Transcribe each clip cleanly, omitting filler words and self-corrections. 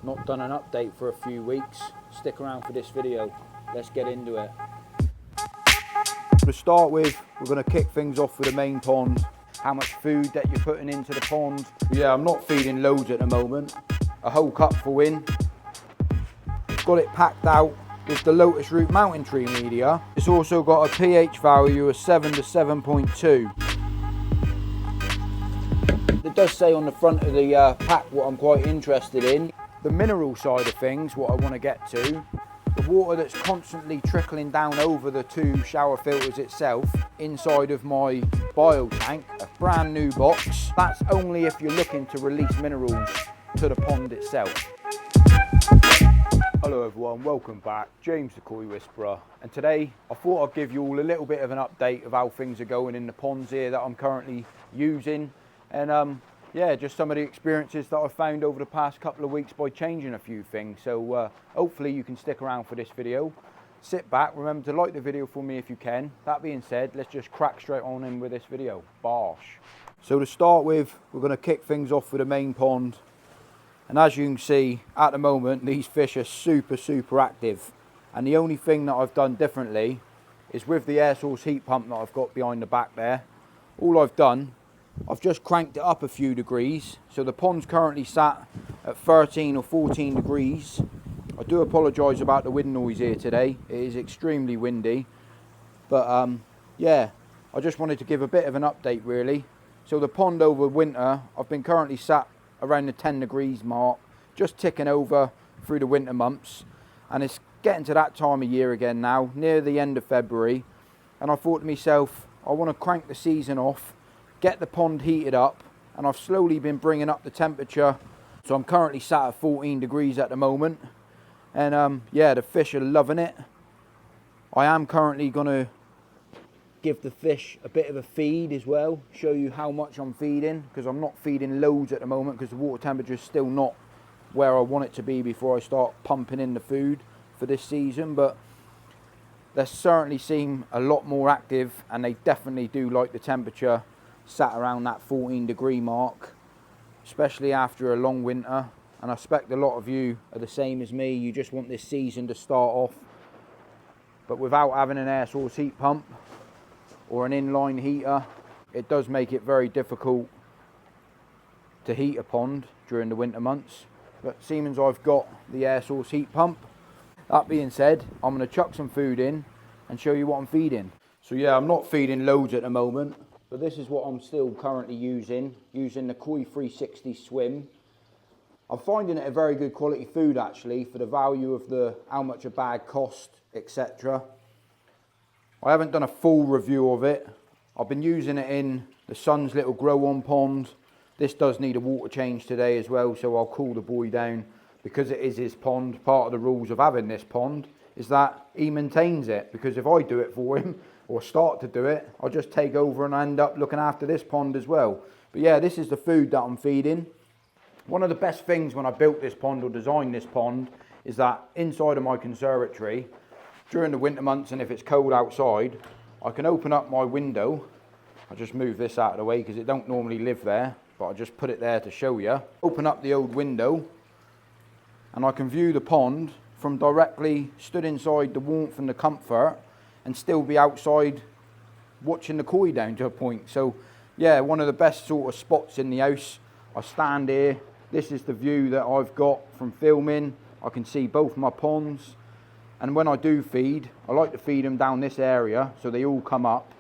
Not done an update for a few weeks. Stick around for this video. Let's get into it. To start with, we're going to kick things off with the main pond. How much food that you're putting into the pond. Yeah, I'm not feeding loads at the moment. A whole cupful in. Got it packed out with the Lotus root mountain tree media. It's also got a pH value of 7 to 7.2. It does say on the front of the pack what I'm quite interested in. The mineral side of things, what I want to get to. The water that's constantly trickling down over the two shower filters itself inside of my bio tank, a brand new box. That's only if you're looking to release minerals to the pond itself. Hello everyone, welcome back. James the Koi Whisperer, and today I thought I'd give you all a little bit of an update of how things are going in the ponds here that I'm currently using, and yeah, just some of the experiences that I've found over the past couple of weeks by changing a few things. So hopefully you can stick around for this video. Sit back, remember to like the video for me if you can. That being said, let's just crack straight on in with this video. Bosh. So to start with, we're going to kick things off with the main pond. And as you can see, at the moment, these fish are super active. And the only thing that I've done differently is with the air source heat pump that I've got behind the back there. All I've done, I've just cranked it up a few degrees. So the pond's currently sat at 13 or 14 degrees. I do apologise about the wind noise here today. It is extremely windy. But yeah, I just wanted to give a bit of an update really. So the pond over winter, I've been currently sat around the 10 degrees mark, just ticking over through the winter months. And it's getting to that time of year again now, near the end of February. And I thought to myself, I want to crank the season off, get the pond heated up, and I've slowly been bringing up the temperature. So I'm currently sat at 14 degrees at the moment. And yeah, the fish are loving it. I am currently going to give the fish a bit of a feed as well, show you how much I'm feeding, because I'm not feeding loads at the moment because the water temperature is still not where I want it to be before I start pumping in the food for this season. But they certainly seem a lot more active, and they definitely do like the temperature sat around that 14 degree mark, especially after a long winter. And I expect a lot of you are the same as me. You just want this season to start off, but without having an air source heat pump or an inline heater, it does make it very difficult to heat a pond during the winter months. But seeing as I've got the air source heat pump, that being said, I'm going to chuck some food in and show you what I'm feeding. So yeah, I'm not feeding loads at the moment, but this is what I'm still currently using the Koi 360 Swim. I'm finding it a very good quality food actually for the value of how much a bag cost, etc. I haven't done a full review of it. I've been using it in the son's little grow-on pond. This does need a water change today as well, so I'll cool the boy down because it is his pond. Part of the rules of having this pond is that he maintains it, because if I do it for him or start to do it, I'll just take over and end up looking after this pond as well. But yeah, this is the food that I'm feeding. One of the best things when I built this pond or designed this pond is that inside of my conservatory, during the winter months and if it's cold outside, I can open up my window. I'll just move this out of the way because it don't normally live there, but I'll just put it there to show you. Open up the old window and I can view the pond from directly stood inside the warmth and the comfort, and still be outside watching the koi down to a point. So yeah, one of the best sort of spots in the house. I stand here. This is the view that I've got from filming. I can see both my ponds. And when I do feed, I like to feed them down this area so they all come up.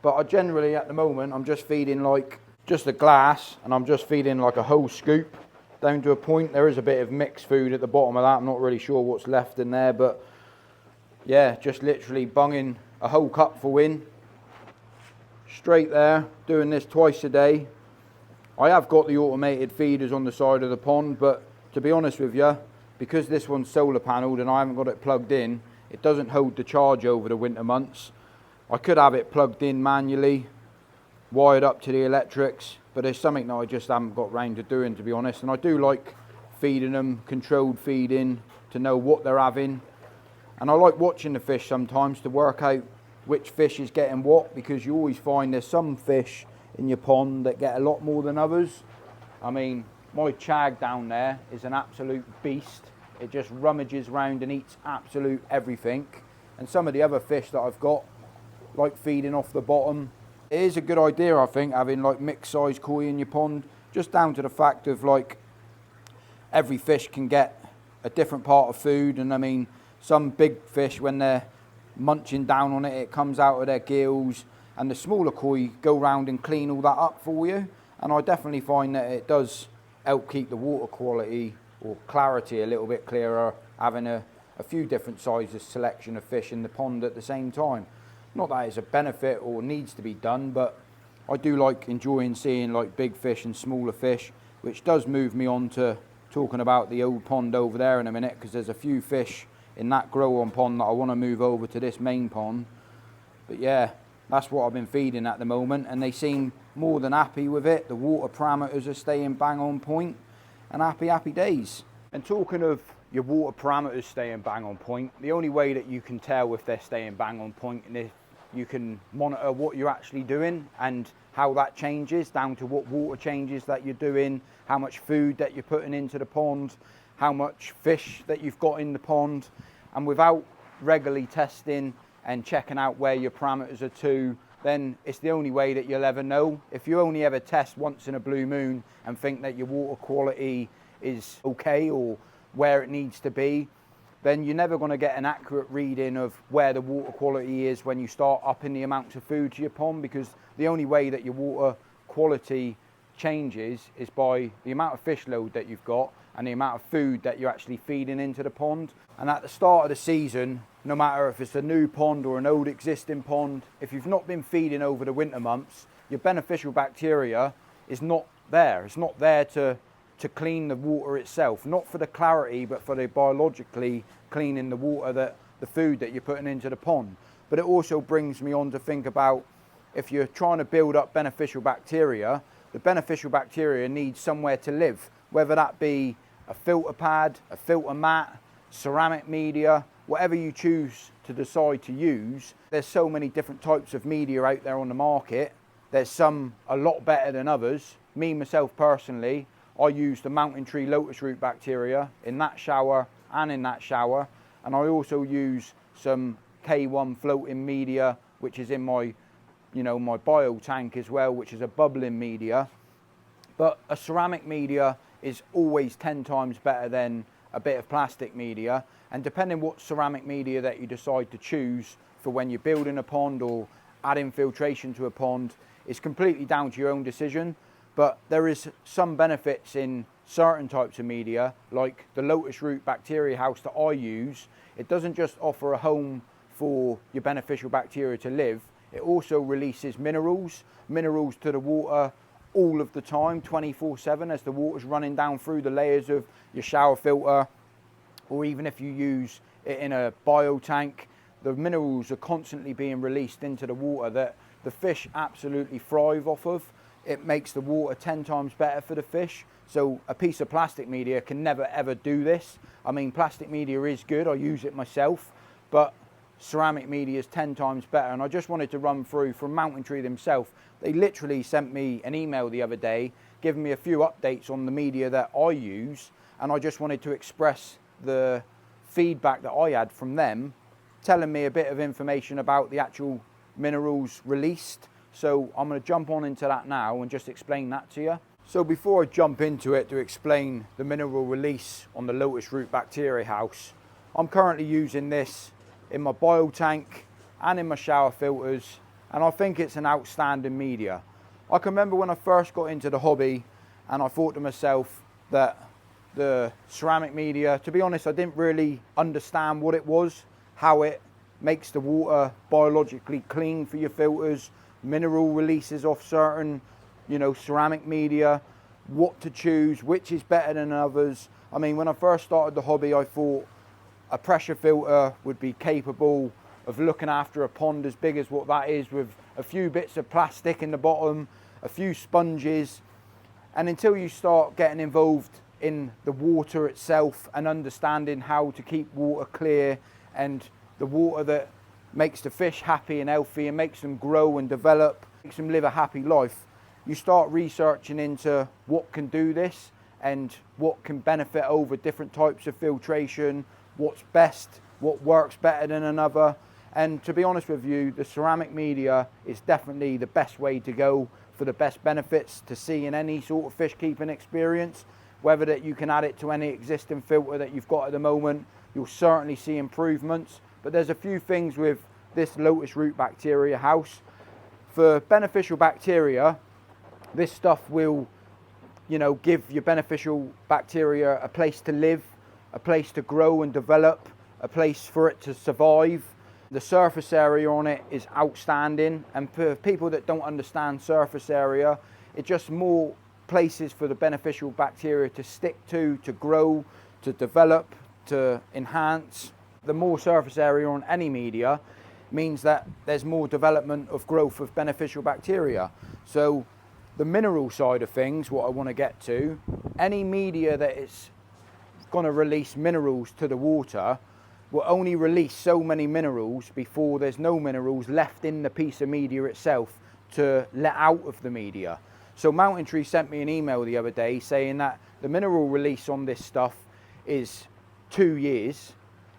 But I generally, at the moment, I'm just feeding like just a glass, and I'm just feeding like a whole scoop down to a point. There is a bit of mixed food at the bottom of that. I'm not really sure what's left in there, but yeah, just literally bunging a whole cupful in. Straight there, doing this twice a day. I have got the automated feeders on the side of the pond, but to be honest with you, because this one's solar panelled and I haven't got it plugged in, it doesn't hold the charge over the winter months. I could have it plugged in manually, wired up to the electrics, but there's something that I just haven't got round to doing, to be honest. And I do like feeding them, controlled feeding, to know what they're having. And I like watching the fish sometimes to work out which fish is getting what, because you always find there's some fish in your pond that get a lot more than others. I mean, My chag down there is an absolute beast. It just rummages around and eats absolute everything. And some of the other fish that I've got, like feeding off the bottom, it is a good idea, I think, having like mixed size koi in your pond, just down to the fact of like every fish can get a different part of food. And I mean, some big fish, when they're munching down on it, it comes out of their gills, and the smaller koi go round and clean all that up for you. And I definitely find that it does help keep the water quality or clarity a little bit clearer, having a few different sizes selection of fish in the pond at the same time. Not that it's a benefit or needs to be done, but I do like enjoying seeing like big fish and smaller fish, which does move me on to talking about the old pond over there in a minute, because there's a few fish in that grow on pond that I want to move over to this main pond. But yeah, that's what I've been feeding at the moment, and they seem more than happy with it. The water parameters are staying bang on point, and happy days. And talking of your water parameters staying bang on point, the only way that you can tell if they're staying bang on point and if you can monitor what you're actually doing and how that changes down to what water changes that you're doing, how much food that you're putting into the pond, how much fish that you've got in the pond. And without regularly testing and checking out where your parameters are to, then it's the only way that you'll ever know. If you only ever test once in a blue moon and think that your water quality is okay or where it needs to be, then you're never going to get an accurate reading of where the water quality is when you start upping the amounts of food to your pond, because the only way that your water quality changes is by the amount of fish load that you've got and the amount of food that you're actually feeding into the pond. And at the start of the season, no matter if it's a new pond or an old existing pond, if you've not been feeding over the winter months, your beneficial bacteria is not there. It's not there to clean the water itself, not for the clarity, but for the biologically cleaning the water, that the food that you're putting into the pond. But it also brings me on to think about, if you're trying to build up beneficial bacteria, the beneficial bacteria need somewhere to live, whether that be a filter pad, a filter mat, ceramic media, whatever you choose to decide to use. There's so many different types of media out there on the market. There's some a lot better than others. Me, myself personally, I use the mountain tree lotus root bacteria in that shower and in that shower. And I also use some K1 floating media, which is in my, my bio tank as well, which is a bubbling media. But a ceramic media is always 10 times better than a bit of plastic media. And depending what ceramic media that you decide to choose for when you're building a pond or adding filtration to a pond, is completely down to your own decision. But there is some benefits in certain types of media, like the lotus root bacteria house that I use. It doesn't just offer a home for your beneficial bacteria to live, it also releases minerals to the water all of the time, 24/7, as the water's running down through the layers of your shower filter, or even if you use it in a bio tank, the minerals are constantly being released into the water that the fish absolutely thrive off of. It makes the water 10 times better for the fish. So a piece of plastic media can never ever do this. I mean, plastic media is good, I use it myself, but ceramic media is 10 times better. And I just wanted to run through from Mountain Tree themselves. They literally sent me an email the other day giving me a few updates on the media that I use, and I just wanted to express the feedback that I had from them, telling me a bit of information about the actual minerals released. So I'm going to jump on into that now and just explain that to you. So before I jump into it to explain the mineral release on the lotus root bacteria house, I'm currently using this in my bio tank and in my shower filters, and I think it's an outstanding media. I can remember when I first got into the hobby and I thought to myself that the ceramic media, to be honest, I didn't really understand what it was, how it makes the water biologically clean for your filters, mineral releases off certain, ceramic media, what to choose, which is better than others. I mean, when I first started the hobby, I thought a pressure filter would be capable of looking after a pond as big as what that is, with a few bits of plastic in the bottom, a few sponges. And until you start getting involved in the water itself and understanding how to keep water clear and the water that makes the fish happy and healthy and makes them grow and develop, makes them live a happy life, you start researching into what can do this. and what can benefit over different types of filtration, what's best, what works better than another. And to be honest with you, the ceramic media is definitely the best way to go for the best benefits to see in any sort of fish keeping experience. Whether that you can add it to any existing filter that you've got at the moment, you'll certainly see improvements. But there's a few things with this Lotus root bacteria house. For beneficial bacteria, this stuff will, you know, give your beneficial bacteria a place to live, a place to grow and develop, a place for it to survive. The surface area on it is outstanding, and for people that don't understand surface area, it's just more places for the beneficial bacteria to stick to grow, to develop, to enhance. The more surface area on any media means that there's more development of growth of beneficial bacteria. So the mineral side of things, what I want to get to, any media that is going to release minerals to the water will only release so many minerals before there's no minerals left in the piece of media itself to let out of the media. So Mountain Tree sent me an email the other day saying that the mineral release on this stuff is 2 years.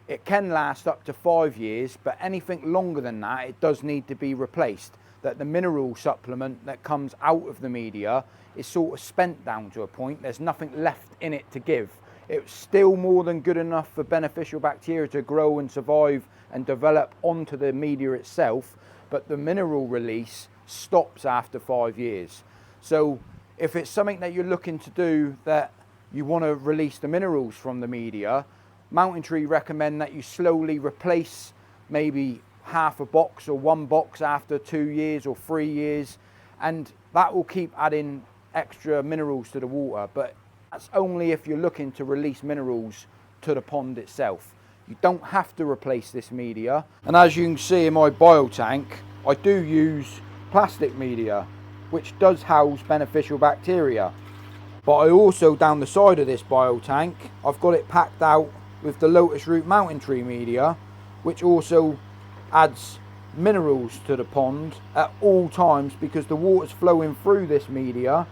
It can last up to 5 years, but anything longer than that, it does need to be replaced. That the mineral supplement that comes out of the media is sort of spent down to a point. There's nothing left in it to give. It's still more than good enough for beneficial bacteria to grow and survive and develop onto the media itself, but the mineral release stops after 5 years. So if it's something that you're looking to do, that you want to release the minerals from the media, Mountain Tree recommend that you slowly replace maybe half a box or 1 box after 2 years or 3 years, and that will keep adding extra minerals to the water. But that's only if you're looking to release minerals to the pond itself. You don't have to replace this media. And as you can see in my biotank, I do use plastic media, which does house beneficial bacteria. But I also, down the side of this biotank, I've got it packed out with the Lotus root mountain tree media, which also adds minerals to the pond at all times, because the water's flowing through this media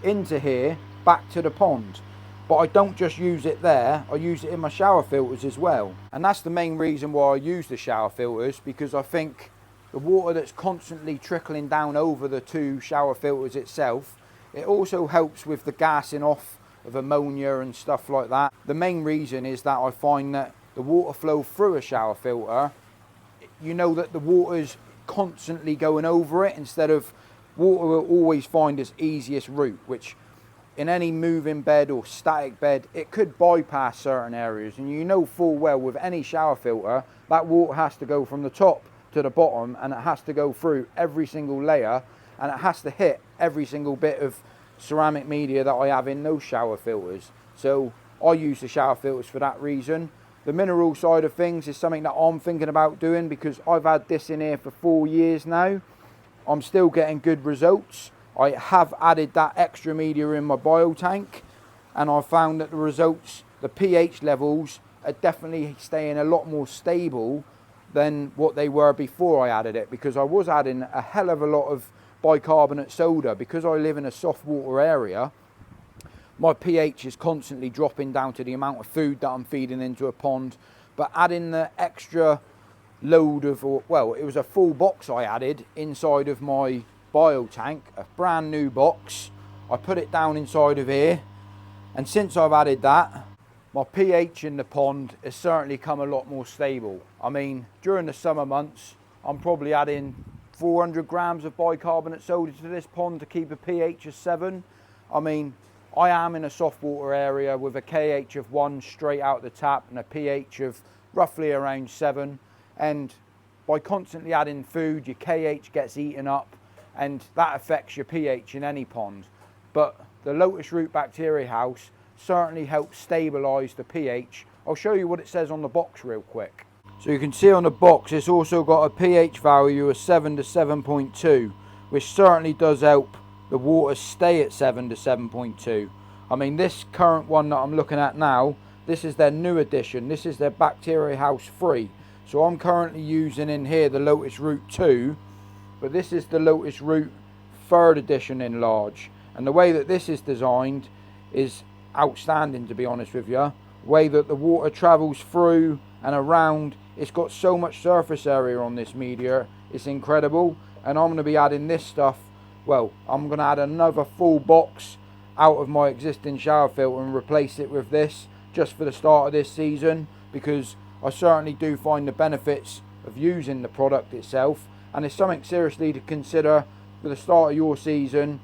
into here back to the pond. But I don't just use it there, I use it in my shower filters as well. And that's the main reason why I use the shower filters, because I think the water that's constantly trickling down over the 2 shower filters itself, it also helps with the gassing off of ammonia and stuff like that. The main reason is that I find that the water flow through a shower filter, you know that the water's constantly going over it, instead of water will always find its easiest route, which in any moving bed or static bed, it could bypass certain areas. And you know full well with any shower filter, that water has to go from the top to the bottom, and it has to go through every single layer, and it has to hit every single bit of ceramic media that I have in those shower filters. So I use the shower filters for that reason. The mineral side of things is something that I'm thinking about doing, because I've had this in here for 4 years now. I'm still getting good results. I have added that extra media in my biotank, and I found that the results, the pH levels, are definitely staying a lot more stable than what they were before I added it, because I was adding a hell of a lot of bicarbonate soda. Because I live in a soft water area, my pH is constantly dropping down to the amount of food that I'm feeding into a pond. But adding the extra load of, well, it was a full box I added inside of my biotank, a brand new box. I put it down inside of here, and since I've added that, my pH in the pond has certainly come a lot more stable. I mean, during the summer months, I'm probably adding 400 grams of bicarbonate soda to this pond to keep a pH of 7. I mean, I am in a soft water area with a KH of 1 straight out the tap and a pH of roughly around 7. And by constantly adding food, your KH gets eaten up, and that affects your pH in any pond. But the Lotus root bacteria house certainly helps stabilise the pH. I'll show you what it says on the box real quick. So you can see on the box it's also got a pH value of 7 to 7.2, which certainly does help the water stay at 7 to 7.2. I mean, this current one that I'm looking at now, this is their new edition. This is their Bacteria House 3. So I'm currently using in here the Lotus Root 2, but this is the Lotus Root 3rd edition in large. And the way that this is designed is outstanding, to be honest with you. Way that the water travels through and around, it's got so much surface area on this media, it's incredible. And I'm going to be adding this stuff, well, I'm going to add another full box out of my existing shower filter and replace it with this just for the start of this season, because I certainly do find the benefits of using the product itself, and it's something seriously to consider for the start of your season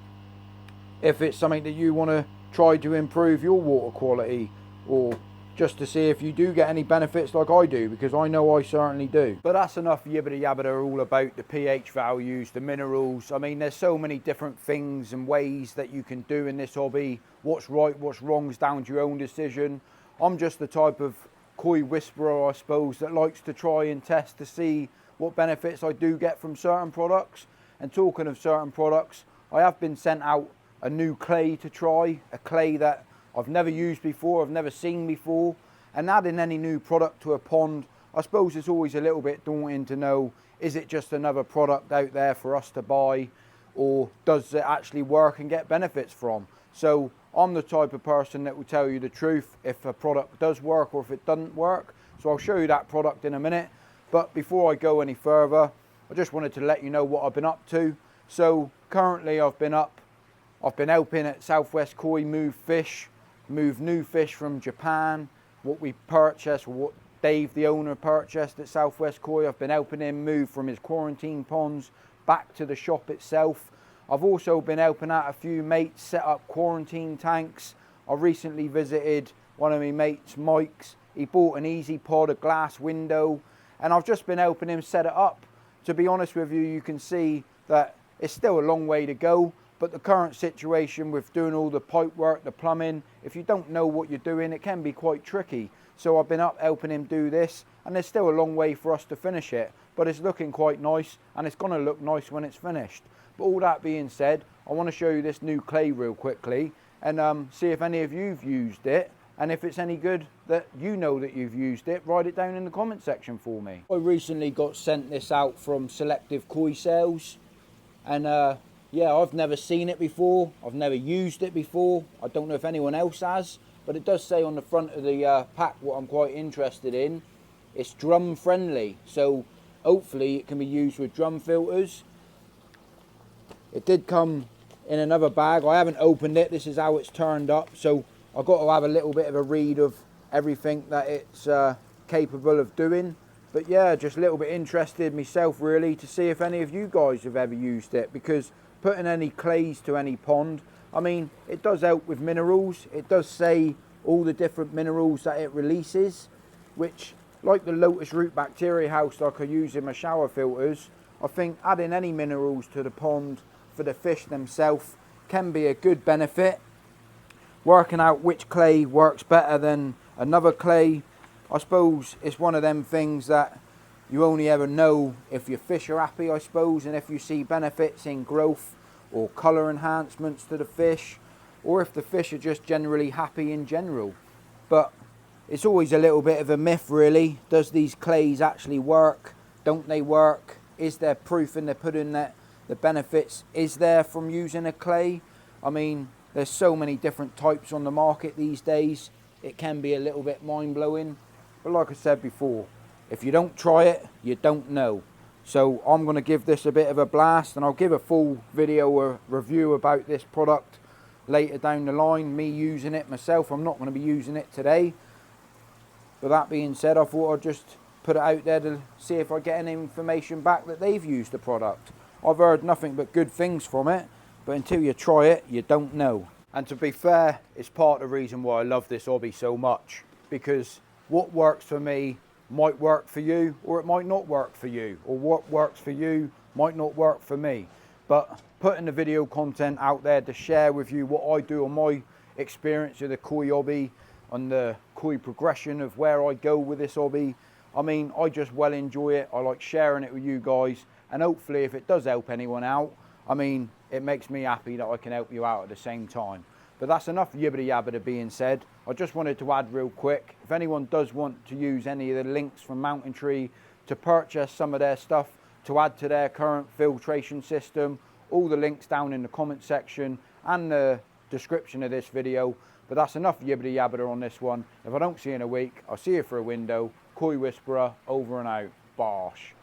if it's something that you want to try to improve your water quality, or just to see if you do get any benefits like I do, because I know I certainly do. But that's enough yibbity yabbita all about the pH values, the minerals. I mean, there's so many different things and ways that you can do in this hobby. What's right, what's wrong is down to your own decision. I'm just the type of koi whisperer, I suppose, that likes to try and test to see what benefits I do get from certain products. And talking of certain products, I have been sent out a new clay to try, a clay that I've never used before, I've never seen before. And adding any new product to a pond, I suppose it's always a little bit daunting to know, is it just another product out there for us to buy, or does it actually work and get benefits from? So I'm the type of person that will tell you the truth if a product does work or if it doesn't work. So I'll show you that product in a minute. But before I go any further, I just wanted to let you know what I've been up to. So currently I've been helping at Southwest Koi move new fish from Japan, what we purchased, what Dave the owner purchased at Southwest Koi. I've been helping him move from his quarantine ponds back to the shop itself. I've also been helping out a few mates set up quarantine tanks. I recently visited one of my mates, Mike's. He bought an easy pod, a glass window, and I've just been helping him set it up. To be honest with you, you can see that it's still a long way to go, but the current situation with doing all the pipe work, the plumbing, if you don't know what you're doing, it can be quite tricky. So I've been up helping him do this, and there's still a long way for us to finish it, but it's looking quite nice, and it's going to look nice when it's finished. But all that being said, I want to show you this new clay real quickly, and see if any of you've used it, and if it's any good that you know that you've used it, write it down in the comment section for me. I recently got sent this out from Selective Koi Sales, and yeah, I've never seen it before, I've never used it before, I don't know if anyone else has, but it does say on the front of the pack what I'm quite interested in. It's drum friendly, so hopefully it can be used with drum filters. It did come in another bag, I haven't opened it, this is how it's turned up, so I've got to have a little bit of a read of everything that it's capable of doing. But yeah, just a little bit interested myself really to see if any of you guys have ever used it, because putting any clays to any pond, I mean, it does help with minerals. It does say all the different minerals that it releases, which, like the Lotus root bacteria house like I use in my shower filters, I think adding any minerals to the pond for the fish themselves can be a good benefit. Working out which clay works better than another clay, I suppose it's one of them things that you only ever know if your fish are happy, I suppose, and if you see benefits in growth or colour enhancements to the fish, or if the fish are just generally happy in general. But it's always a little bit of a myth really. Does these clays actually work? Don't they work? Is there proof in the pudding that the benefits is there from using a clay? I mean, there's so many different types on the market these days, it can be a little bit mind-blowing. But like I said before, if you don't try it, you don't know. So I'm going to give this a bit of a blast, and I'll give a full video or review about this product later down the line, me using it myself. I'm not going to be using it today. But that being said, I thought I'd just put it out there to see if I get any information back that they've used the product. I've heard nothing but good things from it, but until you try it, you don't know. And to be fair, it's part of the reason why I love this hobby so much, because what works for me might work for you, or it might not work for you, or what works for you might not work for me. But putting the video content out there to share with you what I do on my experience of the koi hobby, on the koi progression of where I go with this hobby, I mean, I just well enjoy it. I like sharing it with you guys, and hopefully if it does help anyone out, I mean, it makes me happy that I can help you out at the same time. But that's enough yibbity yabbity being said. I just wanted to add real quick, if anyone does want to use any of the links from Mountain Tree to purchase some of their stuff to add to their current filtration system, all the links down in the comment section and the description of this video. But that's enough yibbity yabbida on this one. If I don't see you in a week, I'll see you for a window. Koi Whisperer, over and out. Bosh.